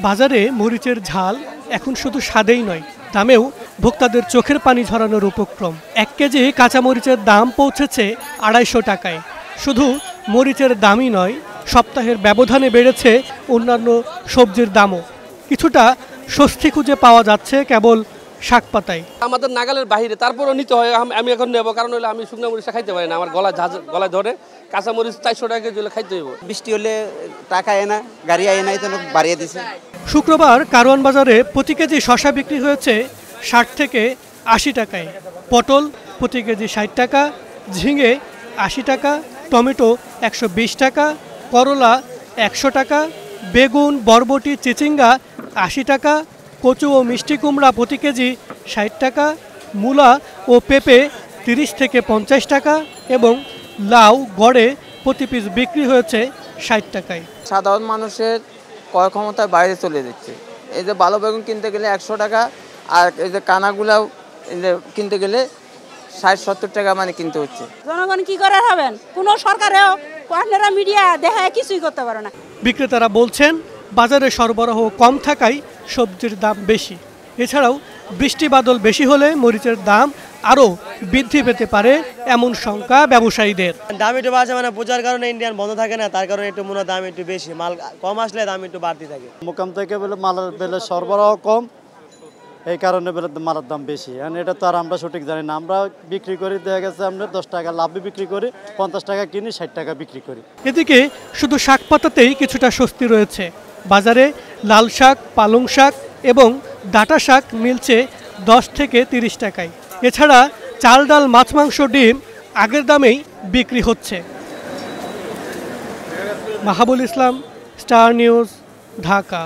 বাজারে মরিচের ঝাল এখন শুধু স্বাদেই নয়, দামেও ভোক্তাদের চোখের পানি ঝরানোর উপক্রম। 1 কেজি কাঁচামরিচের দাম পৌঁছেছে 250 টাকায়। শুধু মরিচের দামই নয়, সপ্তাহের ব্যবধানে বেড়েছে অন্যান্য সবজির দামও। কিছুটা স্বস্তি খুঁজে পাওয়া যাচ্ছে কেবল শাকপাতায়। আমাদের নাগালের বাইরে, তারপরও নিতে হয়। আমি এখন নেব, কারণ হলে আমি শুকনো মরিচটা খাইতে পারি না, আমার গলায় ধরে। কাঁচামরিচ 400 টাকা কেজি খাইতে হইব। বৃষ্টি হলে টাকা আয় না, গাড়ি আয় না, এই জন্য বাড়িয়ে দিছে। শুক্রবার কারওয়ান বাজারে প্রতি কেজি শসা বিক্রি হয়েছে 60 থেকে 80 টাকায়, পটল প্রতি কেজি 60 টাকা, ঝিঙে 80 টাকা, টমেটো 120 টাকা, করলা 100 টাকা, বেগুন, বরবটি, চিচিঙ্গা 80 টাকা, কচু ও মিষ্টি কুমড়া প্রতি কেজি 60 টাকা, মূলা ও পেঁপে 30 থেকে 50 টাকা এবং লাউ গড়ে প্রতি পিস বিক্রি হয়েছে 60 টাকায়। সাধারণ মানুষের ক্রয় ক্ষমতার বাইরে চলে যাচ্ছে। এই যে ভালো বেগুন কিনতে গেলে 100 টাকা, আর এই যে কানাগুলাও কিনতে গেলে 60-70 টাকা মানে কিনতে হচ্ছে। জনগণ কি করে হবেন? কোনো সরকারেও আপনারা মিডিয়া দেখায় কিছুই করতে পারে না। বিক্রেতারা বলছেন বাজারে সরবরাহ কম থাকায় সবজির দাম বেশি। এছাড়াও বৃষ্টি বাদল বেশি হলে মরিচের দাম আরও বৃদ্ধি পেতে পারে এমন শঙ্কা ব্যবসায়ীদের। দাম একটু বাড়ছে, মানে বোঝার কারণে ইন্ডিয়ান বন্ধ থাকে না, তার কারণে একটু মনে দাম একটু বেশি, মাল কম আসলে দাম একটু বাড়তি থাকে। মোকাম থেকে বলে মালের বেলে সরবরাহ কম, এই কারণে বলে মালের দাম বেশি। এটা তো আর আমরা সঠিক জানি না। আমরা বিক্রি করি, দেখা গেছে আমরা 10 টাকা লাভে বিক্রি করি, 50 টাকা কিনি, 60 টাকা বিক্রি করি। এদিকে শুধু শাক পাতাতেই কিছুটা স্বস্তি রয়েছে। বাজারে লাল শাক, পালং শাক এবং ডাঁটা শাক মিলছে 10 থেকে 30 টাকায়। এছাড়া চাল, ডাল, মাছ, মাংস, ডিম আগের দামেই বিক্রি হচ্ছে। মাহাবুল ইসলাম, স্টার নিউজ, ঢাকা।